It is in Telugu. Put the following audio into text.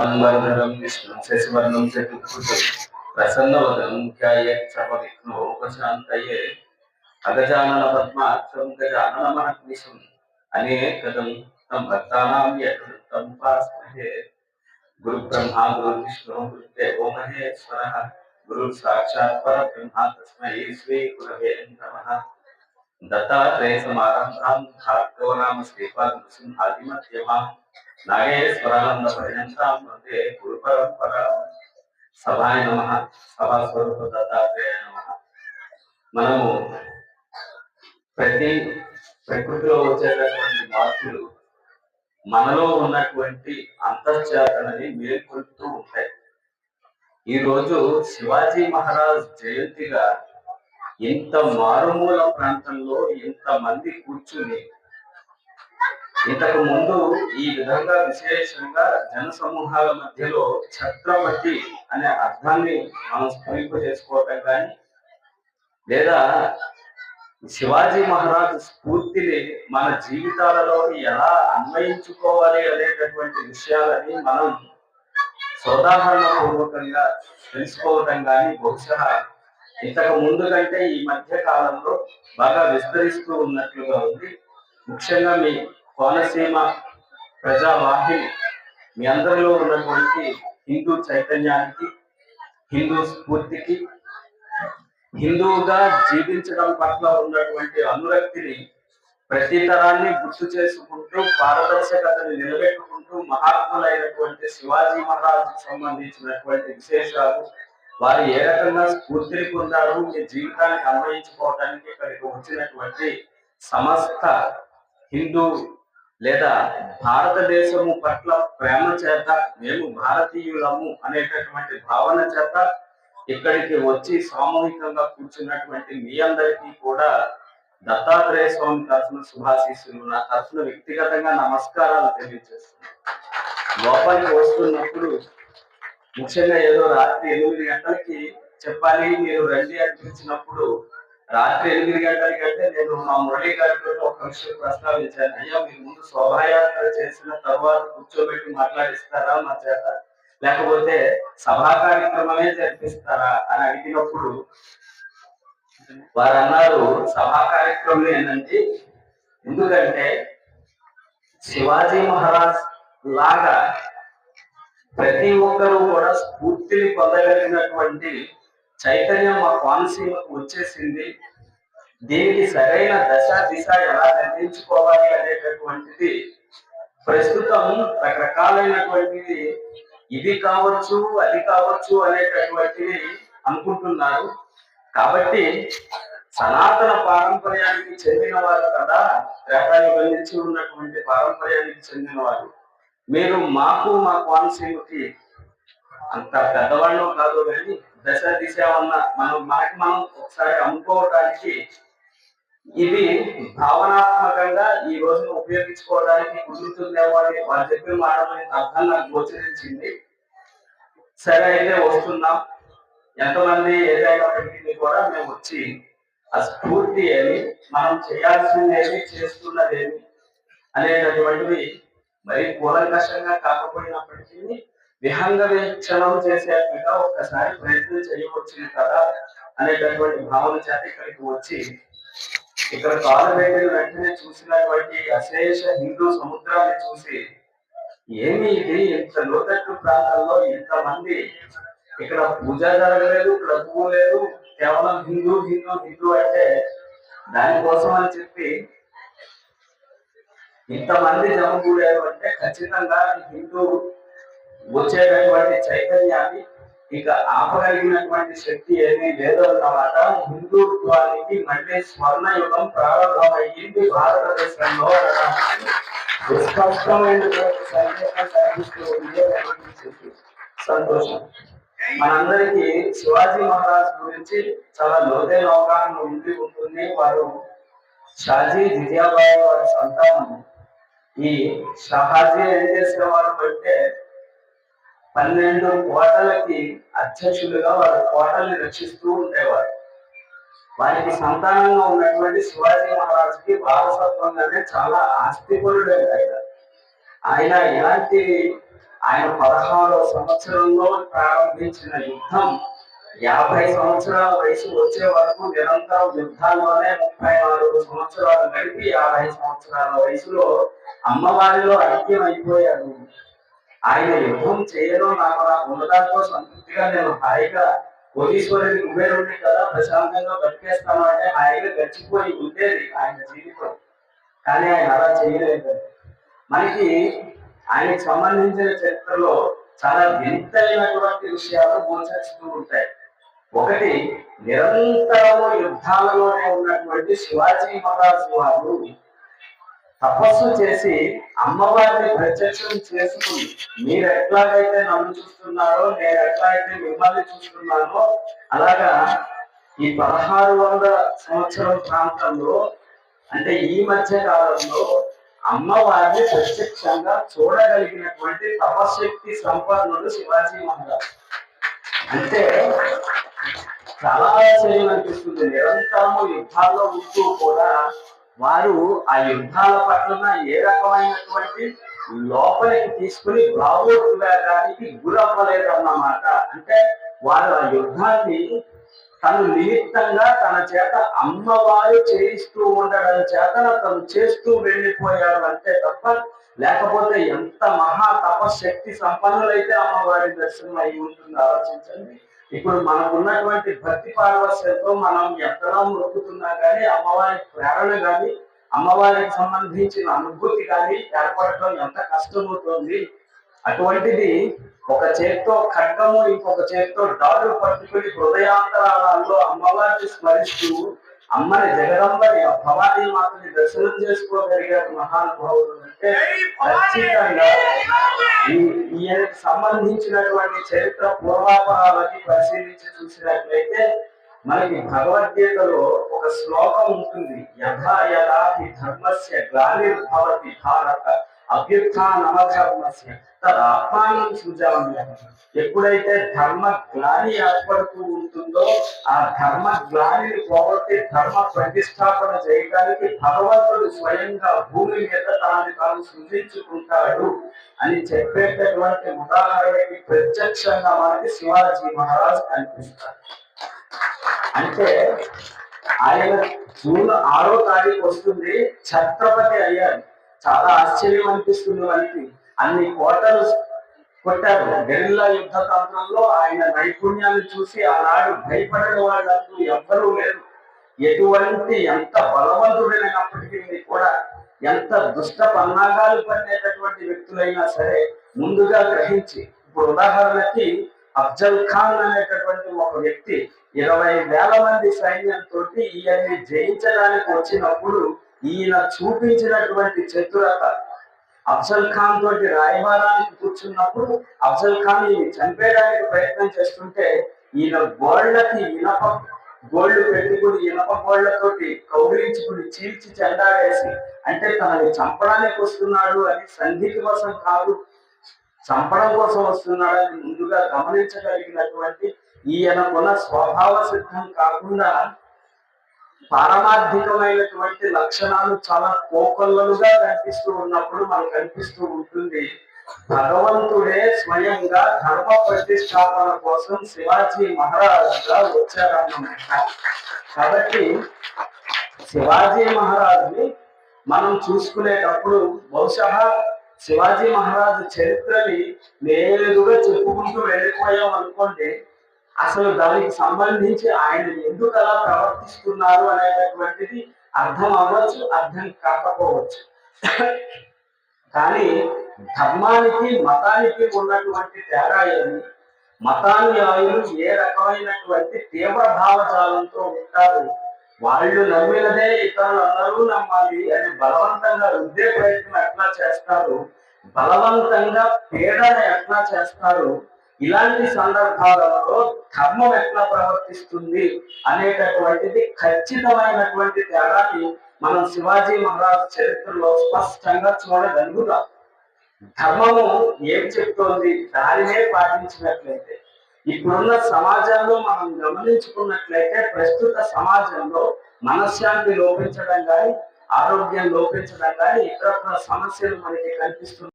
సంవర్ధనం విష్ణు శశివర్ణం చతుర్భుజం ప్రసన్నవదనం ధ్యాయేత్సర్వవిఘ్నోపశాంతయే అగజానన పద్మాక్షం గజానన మహర్నిశం అనేకదం తం భక్తానాం యకృతం ఉపాస్మహే గురు బ్రహ్మ గురు విష్ణు గురుదేవో మహేశ్వరః గురు సాక్షాత్ పరబ్రహ్మ తస్మై శ్రీ గురవే నమః. దత్తాత్రేయ సమారంభాం భార్గవ నామ శ్రీపాద నృసింహాది మధ్యమాం నాగేశ్వరానంద పర్యంతాం వందే గురు పరంపరా. సభాయ నమః. సభాస్వరూప దత్తాత్రేయ నమః. మనము ప్రకృతిలో వచ్చేటటువంటి మార్పులు మనలో ఉన్నటువంటి అంతర్చేతనని మేల్కొల్పుతూ ఉంటాయి. ఈ రోజు శివాజీ మహారాజ్ జయంతిగా ఇంత మారుమూల ప్రాంతంలో ఇంతమంది కూర్చుని ఇంతకు ముందు ఈ విధంగా విశేషంగా జన సమూహాల మధ్యలో ఛత్రపతి అనే అర్థాన్ని మనం స్ఫురింప చేసుకోవటం కానీ లేదా శివాజీ మహారాజ్ స్ఫూర్తిని మన జీవితాలలో ఎలా అన్వయించుకోవాలి అనేటటువంటి విషయాలని మనం సోదాహరణ పూర్వకంగా తెలుసుకోవటం కానీ బహుశా ఇంతకు ముందు కంటే ఈ మధ్య కాలంలో బాగా విస్తరిస్తూ ఉన్నట్లుగా ఉంది. ముఖ్యంగా మీ కోనసీమ ప్రజావాహిని మీ అందరిలో ఉన్నటువంటి హిందూ చైతన్యానికి, హిందూ స్ఫూర్తికి, హిందువుగా జీవించడం పట్ల ఉన్నటువంటి అనురక్తిని ప్రతి తరాన్ని గుర్తు చేసుకుంటూ పారదర్శకతని నిలబెట్టుకుంటూ మహాత్ములైనటువంటి శివాజీ మహారాజుకు సంబంధించినటువంటి విశేషాలు, వారు ఏ రకంగా స్ఫూర్తిని పొందారు, మీ జీవితానికి అన్వయించుకోవడానికి ఇక్కడికి వచ్చినటువంటి సమస్త హిందూ లేదా భారతదేశము పట్ల ప్రేమ చేత, మేము భారతీయులము అనేటటువంటి భావన చేత ఇక్కడికి వచ్చి సామూహికంగా కూర్చున్నటువంటి మీ అందరికీ కూడా దత్తాత్రేయ స్వామి తరఫున శుభాశీస్సులు, నా తరఫున వ్యక్తిగతంగా నమస్కారాలు తెలియజేస్తున్నాను. లోపలికి వస్తున్నప్పుడు ముఖ్యంగా ఏదో రాత్రి 8 గంటలకి చెప్పాలి మీరు రండి అనిపించినప్పుడు, రాత్రి 8 గంటలకి అంటే నేను మా మురళీ గారితో ఒక విషయం ప్రస్తావించాను. అయ్యా మీరు ముందు శోభాయాత్ర చేసిన తర్వాత కూర్చోబెట్టి మాట్లాడిస్తారా మా చేత, లేకపోతే సభా కార్యక్రమమే జరిపిస్తారా అని అడిగినప్పుడు వారు అన్నారు సభా కార్యక్రమం ఏంటంటే, ఎందుకంటే శివాజీ మహారాజ్ లాగా ప్రతి ఒక్కరూ కూడా స్ఫూర్తిని పొందగలిగినటువంటి చైతన్యం మా కోనసీమకు వచ్చేసింది. దీనికి సరైన దశ దిశ ఎలా నిర్ణయించుకోవాలి అనేటటువంటిది ప్రస్తుతం రకరకాలైనటువంటిది ఇది కావచ్చు అది కావచ్చు అనేటటువంటివి అనుకుంటున్నారు. కాబట్టి సనాతన పారంపర్యానికి చెందిన వారు కదా, త్రేతాయుగం నుంచి ఉన్నటువంటి పారంపర్యానికి చెందిన వారు, మీరు మాకు మా కోనసీమకి అంత పెద్దవాళ్ళు కాదు కానీ దశ దిశ ఉన్న మనం ఒకసారి అనుకోవటానికి ఇది భావనాత్మకంగా ఈ రోజున ఉపయోగించుకోవడానికి కుదురుతుందేమో అని వాళ్ళు చెప్పిన మాటలు అర్థం నాకు గోచరించింది. సరే అయితే వస్తున్నాం, ఎంతమంది ఏదైనప్పటికీ కూడా మేము వచ్చి ఆ స్ఫూర్తి ఏమి, మనం చేయాల్సిందేమి, చేస్తున్నదేమి అనేటటువంటివి మరి కూలంకషంగా కాకపోయినప్పటికీ విహంగ వీక్షణం చేసేట్టుగా ఒక్కసారి ప్రయత్నం చేయవచ్చును కదా అనేటటువంటి భావన చేత ఇక్కడికి వచ్చి ఇక్కడ కాలు పెట్టిన వెంటనే చూసినటువంటి అశేష హిందూ సముద్రాన్ని చూసి ఏమి ఇది ఇంత లోతట్టు ప్రాంతంలో ఇంతమంది, ఇక్కడ పూజ జరగలేదు, ప్రభువు లేదు, కేవలం హిందూ హిందూ హిందూ అంటే దానికోసం అని చెప్పి ఇంతమంది జమకూడారు అంటే ఖచ్చితంగా హిందూ వచ్చేటటువంటి చైతన్యాన్ని ఇక ఆపగలిగినటువంటి శక్తి ఏమీ లేదు అన్నమాట. హిందుత్వానికి మళ్ళీ స్వర్ణయుగం ప్రారంభమయ్యింది భారతదేశంలో సంతోషం. మనందరికీ శివాజీ మహారాజ్ గురించి చాలా లోతైన అవగాహన ఉండి ఉంటుంది. వారు షాజీ జిజియాబాయి వారి సంతానం. ఈ షహాజీ ఏం చేసేవారు అంటే 12 కోటలకి అధ్యక్షులుగా వారు కోటల్ని రక్షిస్తూ ఉండేవారు. వారికి సంతానంగా ఉన్నటువంటి శివాజీ మహారాజుకి వారసత్వంగానే చాలా ఆస్తిపరుడు ఆయన. ఆయన ఇలాంటి ఆయన 16వ సంవత్సరంలో ప్రారంభించిన యుద్ధం 50 సంవత్సరాల వయసు వచ్చే వరకు నిరంతరం యుద్ధాల్లోనే 34 సంవత్సరాలు గడిపి 50 సంవత్సరాల వయసులో అమ్మవారిలో ఐక్యం అయిపోయాడు. ఆయన యుద్ధం చేయడం నాకు ఉన్నదాంతో సంతృప్తిగా నేను హాయిగా కోటీశ్వరుడి కుబేరుడిని కదా ప్రశాంతంగా బతికేస్తాను అంటే హాయిగా గడిచిపోయి ఉండేది ఆయన జీవితం. కానీ ఆయన అలా చేయలేదు. మనకి ఆయనకు సంబంధించిన చరిత్రలో చాలా వింతైనటువంటి విషయాలు గోచరిస్తూ ఉంటాయి. ఒకటి, నిరంతరము యుద్ధాలలోనే ఉన్నటువంటి శివాజీ మహారాజు వారు తపస్సు చేసి అమ్మవారిని ప్రత్యక్షం చేసుకుని, మీరు ఎట్లాగైతే నన్ను చూస్తున్నారో నేను ఎట్లయితే మిమ్మల్ని చూస్తున్నానో అలాగా ఈ 1600 సంవత్సరం ప్రాంతంలో అంటే ఈ మధ్య కాలంలో అమ్మవారిని ప్రత్యక్షంగా చూడగలిగినటువంటి తపశక్తి సంపన్నుడు శివాజీ మహారాజ్. అంటే చాలా ఆశ్చర్యం అనిపిస్తుంది. నిరంతరము యుద్ధాల్లో ఉంటూ కూడా వారు ఆ యుద్ధాల పట్ల ఏ రకమైనటువంటి లోపలికి తీసుకుని భావోద్వేగానికి గురవ్వలేదన్నమాట. అంటే వారు ఆ యుద్ధాన్ని తను నిమిత్తంగా తన చేత అమ్మవారు చేయిస్తూ ఉండడం చేత తను చేస్తూ వెళ్ళిపోయాడు అంతే తప్ప, లేకపోతే ఎంత మహా తపశక్తి సంపన్నులైతే అమ్మవారి దర్శనం అయి ఉంటుంది ఆలోచించండి. ఇప్పుడు మనకున్నటువంటి భక్తి పారవశ్యంతో మనం ఎంతగా మొక్కుతున్నా కానీ అమ్మవారి ప్రేరణ కానీ అమ్మవారికి సంబంధించిన అనుభూతి కానీ ఏర్పడటం ఎంత కష్టమవుతుంది. అటువంటిది ఒక చేత్తో ఖడ్గము ఇంకొక చేత్తో డాలు పట్టుకుని హృదయాంతరాలలో అమ్మవారిని స్మరిస్తూ అమ్మని జగదంబని భవానీ మాతని దర్శనం చేసుకోగలిగారు మహానుభావులు. అంటే ఖచ్చితంగా ఈయనకు సంబంధించినటువంటి చరిత్ర పూర్వాపరాలని పరిశీలించి చూసినట్లయితే మనకి భగవద్గీతలో ఒక శ్లోకం ఉంటుంది, యథా యథా హి ధర్మస్య గ్లానిర్భవతి భారత అభ్యుత్థానమధర్మస్య తదాత్మానం సృజామ్యహం. ఎప్పుడైతే ధర్మ గ్లాని ఏర్పడుతూ ఉంటుందో ఆ ధర్మ గ్లానిని పోగొట్టి ధర్మ ప్రతిష్టాపన చేయడానికి భగవంతుడు స్వయంగా భూమి మీద తాను సృజించుకుంటాడు అని చెప్పేటటువంటి ఉదాహరణకి ప్రత్యక్షంగా మనకి శివాజీ మహారాజ్ కనిపిస్తారు. అంటే ఆయన జూన్ 6వ తారీఖు వస్తుంది, ఛత్రపతి అయ్యారు. చాలా ఆశ్చర్యం అనిపిస్తుంది మనకి. అన్ని కోటలు కొట్టారు. గెరిల్లా యుద్ధ తంత్రంలో ఆయన నైపుణ్యాన్ని చూసి ఆనాడు భయపడిన వాళ్ళంటూ ఎవ్వరూ లేరు. ఎటువంటి ఎంత బలవంతుడైనప్పటికీ కూడా, ఎంత దుష్ట పన్నాగాలు పడినటువంటి వ్యక్తులైనా సరే ముందుగా గ్రహించి, ఇప్పుడు ఉదాహరణకి అఫ్జల్ ఖాన్ అనేటటువంటి ఒక వ్యక్తి 20,000 మంది సైన్యంతో ఈయన్ని జయించడానికి వచ్చినప్పుడు ఈయన చూపించినటువంటి చతురత, అఫ్జల్ ఖాన్ తోటి రాయబారానికి కూర్చున్నప్పుడు అఫ్జల్ ఖాన్ ఈయన చంపేయడానికి ప్రయత్నం చేస్తుంటే ఈయన గోళ్లకి గోళ్లు పెట్టుకుని ఇనప గోళ్లతోటి కౌగిలించుకుని చీల్చి చెండాడేసి, అంటే తనని చంపడానికి వస్తున్నాడు అని సంధికి కోసం కాదు, చంపడం కోసం వస్తున్నాడని ముందుగా గమనించగలిగినటువంటి ఈయనకున్న స్వభావ సిద్ధం కాకుండా పారమార్థికమైనటువంటి లక్షణాలు చాలా కోకొల్లలుగా కనిపిస్తూ ఉన్నప్పుడు మనకు కనిపిస్తూ ఉంటుంది భగవంతుడే స్వయంగా ధర్మ ప్రతిష్టాపన కోసం శివాజీ మహారాజుగా వచ్చారన్నమాట. కాబట్టి శివాజీ మహారాజుని మనం చూసుకునేటప్పుడు బహుశా శివాజీ మహారాజు చరిత్రని నేరుగా చెప్పుకుంటూ వెళ్ళిపోయాం అనుకోండి, అసలు దానికి సంబంధించి ఆయన ఎందుకు అలా ప్రవర్తిస్తున్నారు అనేటటువంటిది అర్థం అవ్వచ్చు, అర్థం కాకపోవచ్చు. కానీ ధర్మానికి మతానికి ఉన్నటువంటి తేడా ఏమి, మతానుయాయులు ఏ రకమైనటువంటి తీవ్ర భావజాలంతో ఉంటారు, వాళ్ళు నమ్మినదే ఇతరులందరూ నమ్మాలి అని బలవంతంగా రుద్దే ప్రయత్నం ఎట్లా చేస్తారు, బలవంతంగా పీడన ఎట్లా చేస్తారు, ఇలాంటి సందర్భాలలో ధర్మం ఎట్లా ప్రవర్తిస్తుంది అనేటటువంటిది ఖచ్చితమైనటువంటి తేడాన్ని మనం శివాజీ మహారాజ్ చరిత్రలో స్పష్టంగా చూడగలుగుతాం. ధర్మము ఏం చెప్తోంది దానినే పాటించినట్లయితే, ఇప్పుడున్న సమాజంలో మనం గమనించుకున్నట్లయితే ప్రస్తుత సమాజంలో మనశ్శాంతి లోపించడం కానీ, ఆరోగ్యం లోపించడం కానీ, ఇతర సమస్యలు మనకి కనిపిస్తున్నాయి.